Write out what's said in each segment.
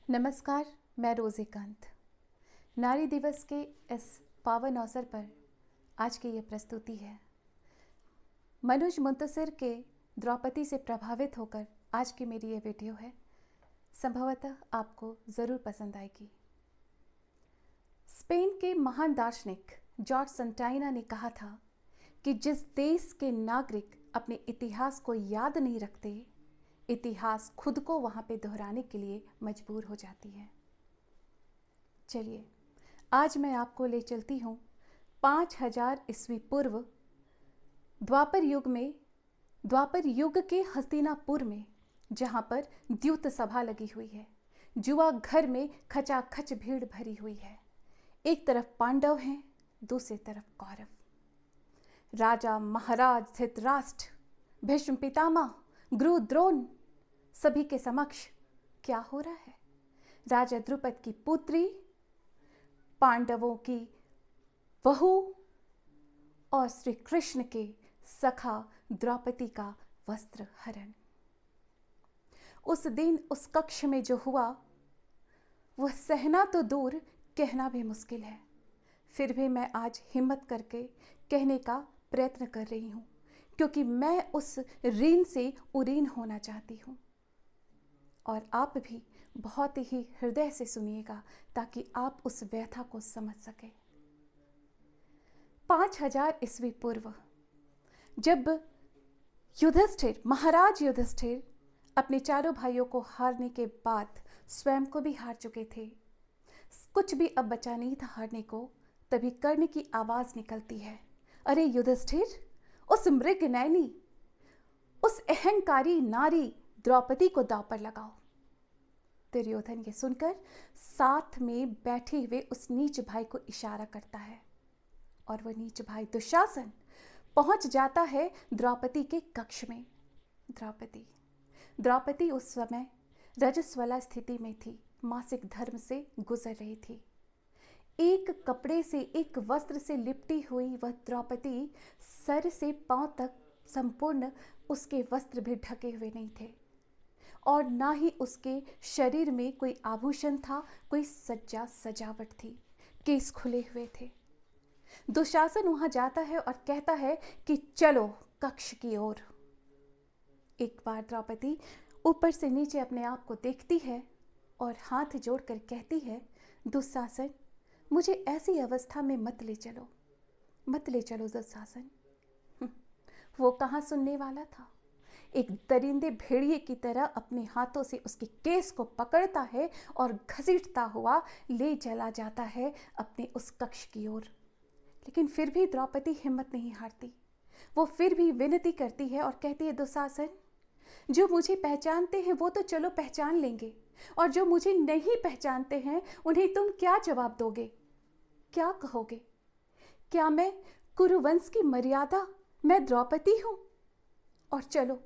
नमस्कार, मैं रोज़ी कांत। नारी दिवस के इस पावन अवसर पर आज की ये प्रस्तुति है। मनोज मुंतसिर के द्रौपदी से प्रभावित होकर आज की मेरी ये वीडियो है। संभवतः आपको ज़रूर पसंद आएगी। स्पेन के महान दार्शनिक जॉर्ज संटाइना ने कहा था कि जिस देश के नागरिक अपने इतिहास को याद नहीं रखते, इतिहास खुद को वहां पे दोहराने के लिए मजबूर हो जाती है। चलिए, आज मैं आपको ले चलती हूँ 5000 ईस्वी पूर्व द्वापर युग के हस्तिनापुर में, जहाँ पर द्यूत सभा लगी हुई है। जुआ घर में खचाखच भीड़ भरी हुई है। एक तरफ पांडव हैं, दूसरी तरफ कौरव। राजा महाराज धृतराष्ट्र, भीष्म पितामह, गुरु द्रोण सभी के समक्ष क्या हो रहा है? राजा द्रुपद की पुत्री, पांडवों की बहू और श्री कृष्ण के सखा द्रौपदी का वस्त्र हरण। उस दिन उस कक्ष में जो हुआ वह सहना तो दूर, कहना भी मुश्किल है। फिर भी मैं आज हिम्मत करके कहने का प्रयत्न कर रही हूँ, क्योंकि मैं उस ऋण से उरीन होना चाहती हूँ। और आप भी बहुत ही हृदय से सुनिएगा ताकि आप उस व्यथा को समझ सकें। 5000 ईस्वी पूर्व जब महाराज युधिष्ठिर अपने चारों भाइयों को हारने के बाद स्वयं को भी हार चुके थे, कुछ भी अब बचा नहीं था हारने को, तभी कर्ण की आवाज निकलती है, अरे युधिष्ठिर, उस मृगनयनी, उस अहंकारी नारी द्रौपदी को दांव पर लगाओ। दुर्योधन ये सुनकर साथ में बैठे हुए उस नीच भाई को इशारा करता है और वह नीच भाई दुशासन पहुंच जाता है द्रौपदी के कक्ष में। द्रौपदी उस समय रजस्वला स्थिति में थी, मासिक धर्म से गुजर रही थी। एक कपड़े से, एक वस्त्र से लिपटी हुई वह द्रौपदी सर से पांव तक संपूर्ण उसके वस्त्र भी ढके हुए नहीं थे और ना ही उसके शरीर में कोई आभूषण था, कोई सजावट थी। केस खुले हुए थे। दुशासन वहां जाता है और कहता है कि चलो कक्ष की ओर। एक बार द्रौपदी ऊपर से नीचे अपने आप को देखती है और हाथ जोड़कर कहती है, दुशासन, मुझे ऐसी अवस्था में मत ले चलो दुशासन। वो कहाँ सुनने वाला था। एक दरिंदे भेड़िए की तरह अपने हाथों से उसके केस को पकड़ता है और घसीटता हुआ ले चला जाता है अपने उस कक्ष की ओर। लेकिन फिर भी द्रौपदी हिम्मत नहीं हारती। वो फिर भी विनती करती है और कहती है, दुशासन, जो मुझे पहचानते हैं वो तो चलो पहचान लेंगे, और जो मुझे नहीं पहचानते हैं उन्हें तुम क्या जवाब दोगे, क्या कहोगे? क्या मैं कुरुवंश की मर्यादा, मैं द्रौपदी हूं? और चलो,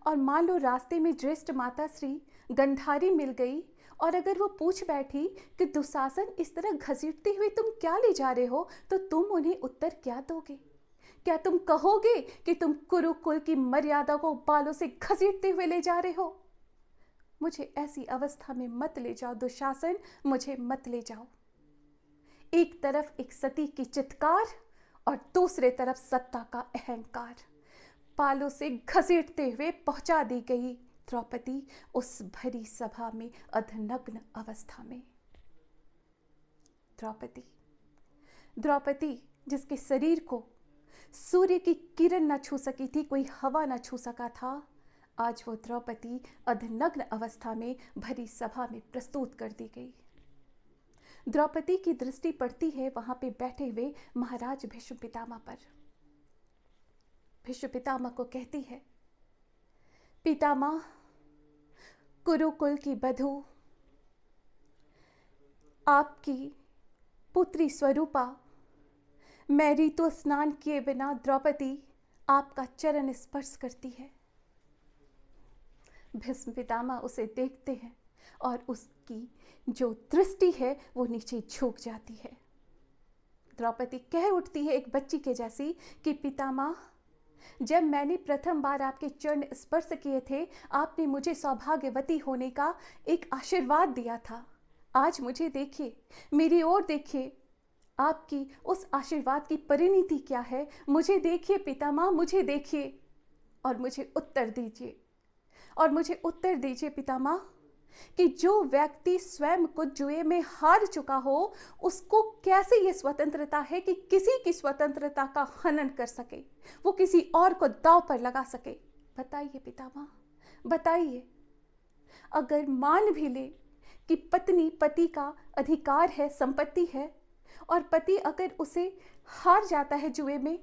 और मान लो रास्ते में ज्येष्ठ माता श्री गंधारी मिल गई और अगर वो पूछ बैठी कि दुशासन इस तरह घसीटते हुए तुम क्या ले जा रहे हो, तो तुम उन्हें उत्तर क्या दोगे? क्या तुम कहोगे कि तुम कुरुकुल की मर्यादा को बालों से घसीटते हुए ले जा रहे हो? मुझे ऐसी अवस्था में मत ले जाओ दुशासन, मुझे मत ले जाओ। एक तरफ एक सती की चित्कार और दूसरे तरफ सत्ता का अहंकार। पालों से घसीटते हुए पहुंचा दी गई द्रौपदी उस भरी सभा में अधनग्न अवस्था में। द्रौपदी जिसके शरीर को सूर्य की किरण न छू सकी थी, कोई हवा न छू सका था, आज वो द्रौपदी अधनग्न अवस्था में भरी सभा में प्रस्तुत कर दी गई। द्रौपदी की दृष्टि पड़ती है वहां पे बैठे हुए महाराज भीष्म पितामह पर। भीष्म पितामह को कहती है, पितामह, कुरुकुल की बधू, आपकी पुत्री स्वरूपा, मैं ऋतु स्नान किए बिना द्रौपदी आपका चरण स्पर्श करती है। भीष्म पितामह उसे देखते हैं और उसकी जो दृष्टि है वो नीचे झुक जाती है। द्रौपदी कह उठती है एक बच्ची के जैसी कि पितामह, जब मैंने प्रथम बार आपके चरण स्पर्श किए थे, आपने मुझे सौभाग्यवती होने का एक आशीर्वाद दिया था। आज मुझे देखिए, मेरी ओर देखिए, आपकी उस आशीर्वाद की परिणति क्या है। मुझे देखिए पितामह, मुझे देखिए और मुझे उत्तर दीजिए। और मुझे उत्तर दीजिए पितामह कि जो व्यक्ति स्वयं को जुए में हार चुका हो, उसको कैसे ये स्वतंत्रता है कि किसी की स्वतंत्रता का हनन कर सके, वो किसी और को दांव पर लगा सके। बताइए पितामह, बताइए। अगर मान भी ले कि पत्नी पति का अधिकार है, संपत्ति है, और पति अगर उसे हार जाता है जुए में,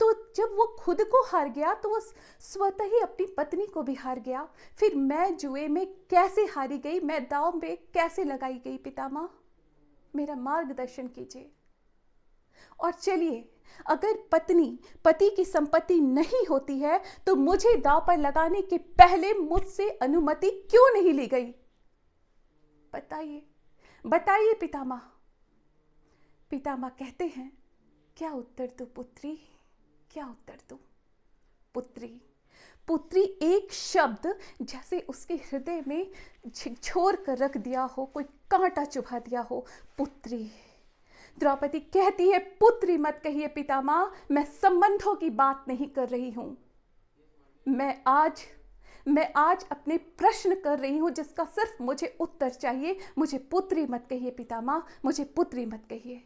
तो जब वो खुद को हार गया तो वो स्वतः ही अपनी पत्नी को भी हार गया। फिर मैं जुए में कैसे हारी गई, मैं दांव में कैसे लगाई गई पितामह? मेरा मार्गदर्शन कीजिए। और चलिए, अगर पत्नी पति की संपत्ति नहीं होती है तो मुझे दांव पर लगाने के पहले मुझसे अनुमति क्यों नहीं ली गई? बताइए, बताइए पितामह। पितामह कहते हैं, क्या उत्तर दूं पुत्री, क्या उत्तर दूं? पुत्री, पुत्री एक शब्द जैसे उसके हृदय में झकझोर कर रख दिया हो, कोई कांटा चुभा दिया हो। पुत्री। द्रौपदी कहती है, पुत्री मत कहिए पितामह, मैं संबंधों की बात नहीं कर रही हूं। मैं आज अपने प्रश्न कर रही हूं जिसका सिर्फ मुझे उत्तर चाहिए। मुझे पुत्री मत कहिए पितामह, मुझे पुत्री मत कहिए।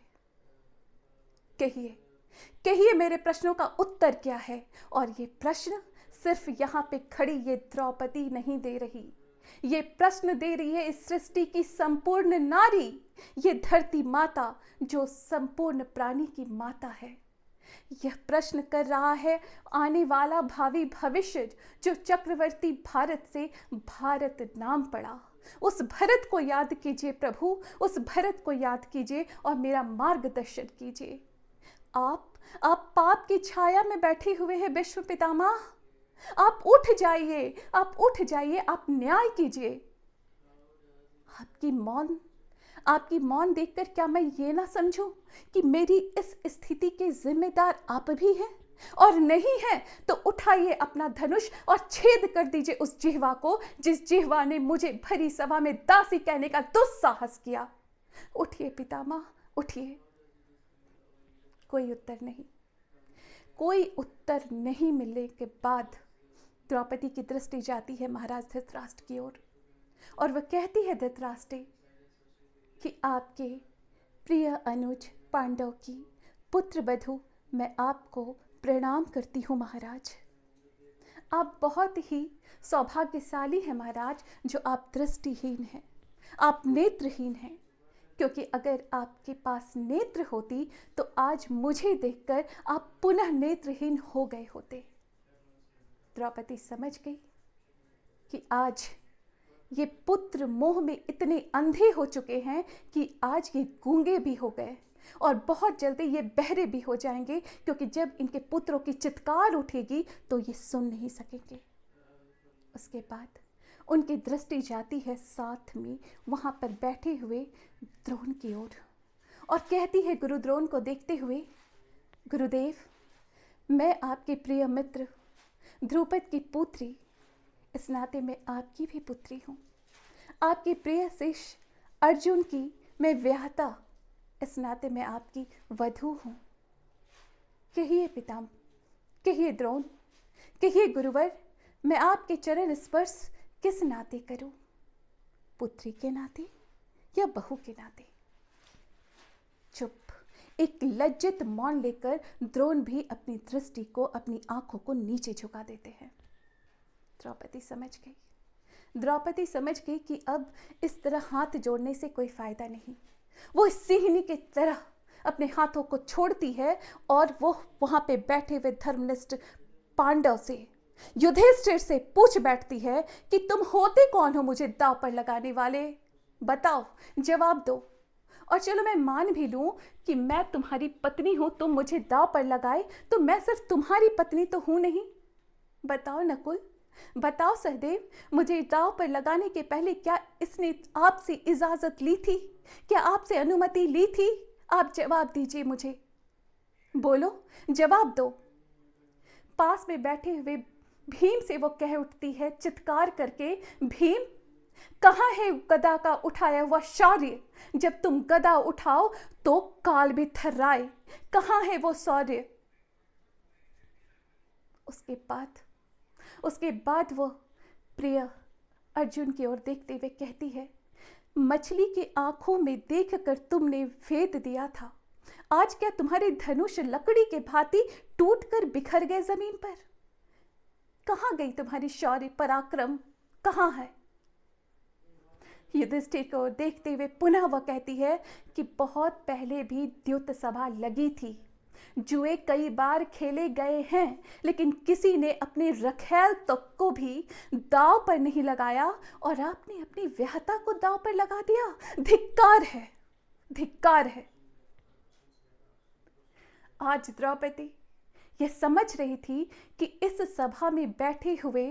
कहिए, कहिए मेरे प्रश्नों का उत्तर क्या है। और ये प्रश्न सिर्फ यहां पे खड़ी ये द्रौपदी नहीं दे रही, ये प्रश्न दे रही है इस सृष्टि की संपूर्ण नारी, ये धरती माता जो संपूर्ण प्राणी की माता है। यह प्रश्न कर रहा है आने वाला भावी भविष्य जो चक्रवर्ती भारत से भारत नाम पड़ा। उस भरत को याद कीजिए प्रभु, उस भरत को याद कीजिए और मेरा मार्गदर्शन कीजिए। आप पाप की छाया में बैठे हुए हैं विश्व पितामह। आप उठ जाइए, आप उठ जाइए, आप न्याय कीजिए। आपकी मौन देखकर क्या मैं ये ना समझूं कि मेरी इस स्थिति के जिम्मेदार आप भी हैं? और नहीं है तो उठाइए अपना धनुष और छेद कर दीजिए उस जिह्वा को, जिस जिह्वा ने मुझे भरी सभा में दासी कहने का दुस्साहस किया। उठिए पितामह, उठिए। कोई उत्तर नहीं, कोई उत्तर नहीं मिलने के बाद द्रौपदी की दृष्टि जाती है महाराज धृतराष्ट्र की ओर और वह कहती है धृतराष्ट्र कि आपके प्रिय अनुज पांडव की पुत्र वधू, मैं आपको प्रणाम करती हूँ महाराज। आप बहुत ही सौभाग्यशाली हैं महाराज, जो आप दृष्टिहीन हैं, आप नेत्रहीन हैं। क्योंकि अगर आपके पास नेत्र होती तो आज मुझे देखकर आप पुनः नेत्रहीन हो गए होते। द्रौपदी समझ गई कि आज ये पुत्र मोह में इतने अंधे हो चुके हैं कि आज ये गूंगे भी हो गए और बहुत जल्दी ये बहरे भी हो जाएंगे, क्योंकि जब इनके पुत्रों की चित्कार उठेगी तो ये सुन नहीं सकेंगे। उसके बाद उनकी दृष्टि जाती है साथ में वहां पर बैठे हुए द्रोण की ओर और कहती है गुरु द्रोण को देखते हुए, गुरुदेव, मैं आपके प्रिय मित्र द्रुपद की पुत्री, इस नाते मैं आपकी भी पुत्री हूँ। आपके प्रिय शिष्य अर्जुन की मैं व्याहता, इस नाते मैं आपकी वधू हूँ। कहिए पितामह, कहिए द्रोण, कहिए गुरुवर, मैं आपके चरण स्पर्श किस नाते करूं? पुत्री के नाते या बहू के नाते? चुप। एक लज्जित मौन लेकर द्रोण भी अपनी दृष्टि को, अपनी आंखों को नीचे झुका देते हैं। द्रौपदी समझ गई, द्रौपदी समझ गई कि अब इस तरह हाथ जोड़ने से कोई फायदा नहीं। वो सिंहनी की तरह अपने हाथों को छोड़ती है और वो वहां पे बैठे हुए धर्मनिष्ठ पांडव से, युधिष्ठिर से पूछ बैठती है कि तुम होते कौन हो मुझे दांव पर लगाने वाले? बताओ, जवाब दो। और चलो मैं मान भी लूं कि मैं तुम्हारी पत्नी हूं, तुम मुझे दांव पर लगाए तो मैं सिर्फ तुम्हारी पत्नी तो हूं नहीं। बताओ नकुल, बताओ सहदेव, मुझे दांव पर लगाने के पहले क्या इसने आपसे इजाजत ली थी? क्या आपसे अनुमति ली थी? आप जवाब दीजिए मुझे, बोलो, जवाब दो। पास में बैठे हुए भीम से वो कह उठती है चित्कार करके, भीम, कहाँ है गदा का उठाया हुआ शौर्य? जब तुम गदा उठाओ तो काल भी थर्राए। कहाँ है वो शौर्य? उसके बाद वो प्रिय अर्जुन की ओर देखते हुए कहती है, मछली की आंखों में देखकर तुमने भेद दिया था, आज क्या तुम्हारे धनुष लकड़ी के भांति टूटकर बिखर गए जमीन पर? कहां गई तुम्हारी शौर्य पराक्रम, कहां है? युधिष्ठिर को देखते हुए पुनः वह कहती है कि बहुत पहले भी द्युत सभा लगी थी, जुए कई बार खेले गए हैं, लेकिन किसी ने अपने रखैल तक को भी दांव पर नहीं लगाया और आपने अपनी व्यहता को दांव पर लगा दिया। धिक्कार है, धिक्कार है। आज द्रौपदी यह समझ रही थी कि इस सभा में बैठे हुए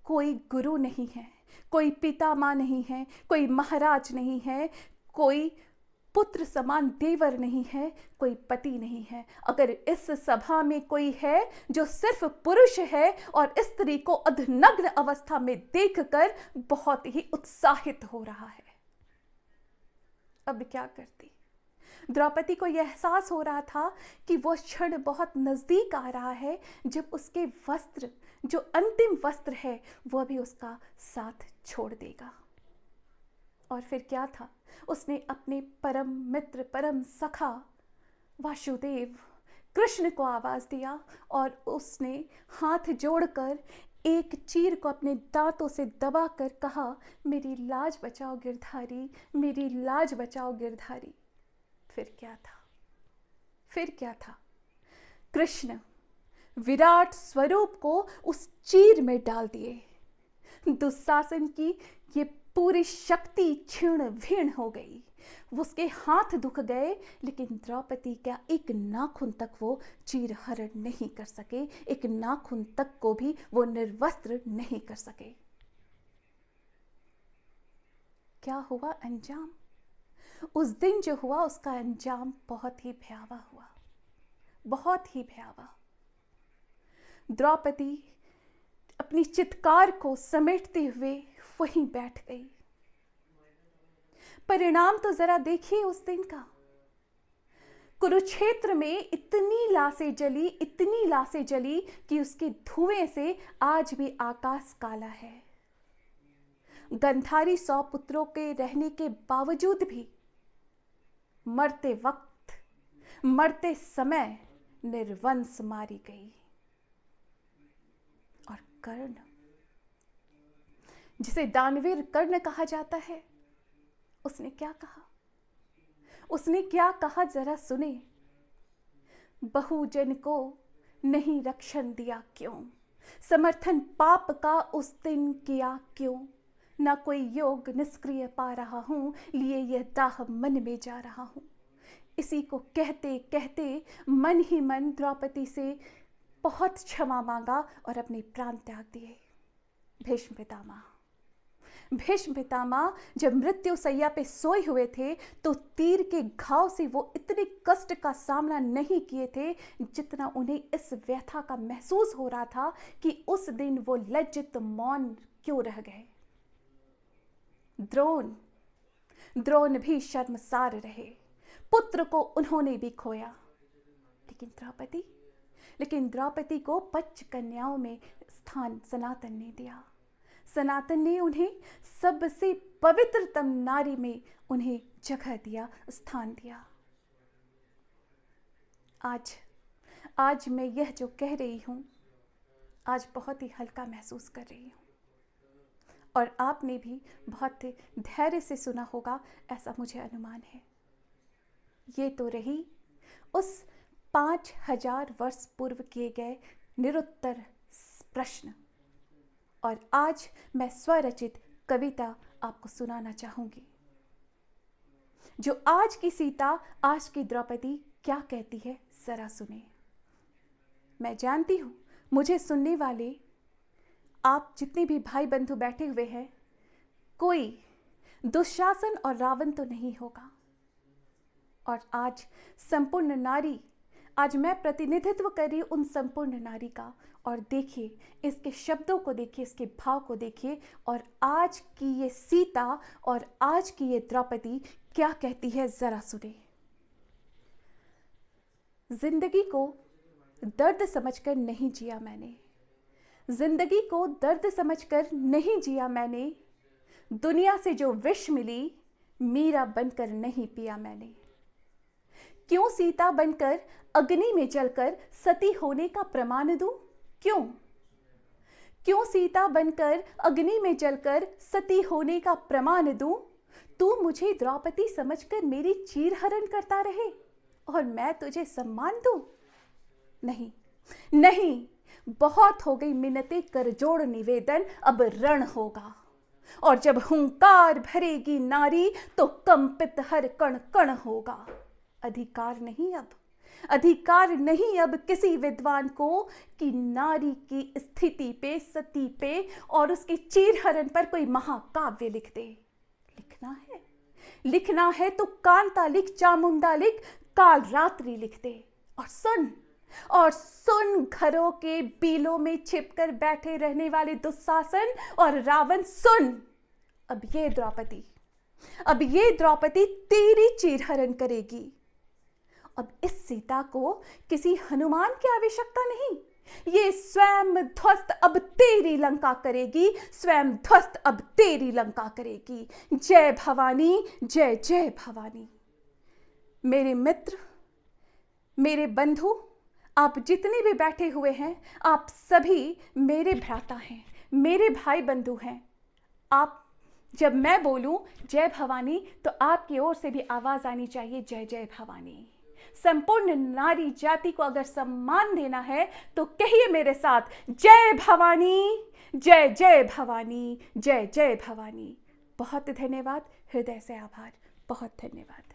कोई गुरु नहीं है, कोई पिता माँ नहीं है, कोई महाराज नहीं है, कोई पुत्र समान देवर नहीं है, कोई पति नहीं है। अगर इस सभा में कोई है जो सिर्फ पुरुष है और स्त्री को अधनग्न अवस्था में देखकर बहुत ही उत्साहित हो रहा है, अब क्या करती? द्रौपदी को यह एहसास हो रहा था कि वो क्षण बहुत नजदीक आ रहा है जब उसके वस्त्र, जो अंतिम वस्त्र है, वह भी उसका साथ छोड़ देगा। और फिर क्या था? उसने अपने परम मित्र, परम सखा वासुदेव कृष्ण को आवाज दिया और उसने हाथ जोड़कर एक चीर को अपने दांतों से दबाकर कहा, मेरी लाज बचाओ गिरधारी, मेरी लाज बचाओ गिरधारी। फिर क्या था? फिर क्या था? कृष्ण विराट स्वरूप को उस चीर में डाल दिए। दुशासन की ये पूरी शक्ति क्षीण भीण हो गई। उसके हाथ दुख गए, लेकिन द्रौपदी का एक नाखून तक वो चीर हरण नहीं कर सके, एक नाखून तक को भी वो निर्वस्त्र नहीं कर सके। क्या हुआ अंजाम? उस दिन जो हुआ उसका अंजाम बहुत ही भयावह हुआ, बहुत ही भयावह। द्रौपदी अपनी चित्कार को समेटते हुए वहीं बैठ गई। परिणाम तो जरा देखिए उस दिन का। कुरुक्षेत्र में इतनी लाशें जली, इतनी लाशें जली कि उसके धुएं से आज भी आकाश काला है। गंधारी 100 पुत्रों के रहने के बावजूद भी मरते वक्त, मरते समय निर्वंश मारी गई। और कर्ण, जिसे दानवीर कर्ण कहा जाता है, उसने क्या कहा? उसने क्या कहा जरा सुने। बहुजन को नहीं रक्षण दिया क्यों, समर्थन पाप का उस दिन किया क्यों, ना कोई योग निष्क्रिय पा रहा हूं, लिए यह दाह मन में जा रहा हूं। इसी को कहते कहते मन ही मन द्रौपदी से बहुत क्षमा मांगा और अपने प्राण त्याग दिए। भीष्म पितामह जब मृत्यु सैया पे सोए हुए थे तो तीर के घाव से वो इतने कष्ट का सामना नहीं किए थे जितना उन्हें इस व्यथा का महसूस हो रहा था कि उस दिन वो लज्जित मौन क्यों रह गए। द्रोण भी शर्मसार रहे, पुत्र को उन्होंने भी खोया, लेकिन द्रौपदी को पंच कन्याओं में स्थान सनातन ने दिया। सनातन ने उन्हें सबसे पवित्रतम नारी में उन्हें जगह दिया, स्थान दिया। आज मैं यह जो कह रही हूं, आज बहुत ही हल्का महसूस कर रही हूं और आपने भी बहुत धैर्य से सुना होगा, ऐसा मुझे अनुमान है। ये तो रही उस 5000 वर्ष पूर्व किए गए निरुत्तर प्रश्न, और आज मैं स्वरचित कविता आपको सुनाना चाहूंगी, जो आज की सीता, आज की द्रौपदी क्या कहती है, जरा सुने। मैं जानती हूं मुझे सुनने वाले आप जितने भी भाई बंधु बैठे हुए हैं, कोई दुशासन और रावण तो नहीं होगा। और आज संपूर्ण नारी आज मैं प्रतिनिधित्व कर रही उन संपूर्ण नारी का। और देखिए इसके शब्दों को, देखिए इसके भाव को देखिए, और आज की ये सीता और आज की ये द्रौपदी क्या कहती है, जरा सुने। जिंदगी को दर्द समझकर नहीं जिया मैंने, जिंदगी को दर्द समझकर नहीं जिया मैंने, दुनिया से जो विष मिली मीरा बनकर नहीं पिया मैंने। क्यों सीता बनकर अग्नि में जलकर सती होने का प्रमाण दूं? क्यों क्यों सीता बनकर अग्नि में जलकर सती होने का प्रमाण दूं? तू मुझे द्रौपदी समझकर मेरी चीरहरण करता रहे और मैं तुझे सम्मान दूं? नहीं नहीं, बहुत हो गई मिन्नतें, कर जोड़ निवेदन, अब रण होगा। और जब हुंकार भरेगी नारी तो कंपित हर कण कण होगा। अधिकार नहीं अब, अधिकार नहीं अब किसी विद्वान को कि नारी की स्थिति पे, सती पे और उसके चीरहरण पर कोई महाकाव्य लिख दे। लिखना है तो कांता लिख, चामुंडा लिख, काल रात्रि लिख दे। और सुन घरों के बीलों में छिपकर बैठे रहने वाले दुशासन और रावण, सुन। अब ये द्रौपदी तेरी चीरहरण करेगी। अब इस सीता को किसी हनुमान की आवश्यकता नहीं, ये स्वयं ध्वस्त अब तेरी लंका करेगी, स्वयं ध्वस्त अब तेरी लंका करेगी। जय भवानी, जय जय भवानी। मेरे मित्र, मेरे बंधु, आप जितने भी बैठे हुए हैं, आप सभी मेरे भ्राता हैं, मेरे भाई बंधु हैं। आप, जब मैं बोलूं जय भवानी तो आपकी ओर से भी आवाज आनी चाहिए, जय जय भवानी। संपूर्ण नारी जाति को अगर सम्मान देना है तो कहिए मेरे साथ, जय भवानी, जय जय भवानी, जय जय भवानी। बहुत धन्यवाद, हृदय से आभार, बहुत धन्यवाद।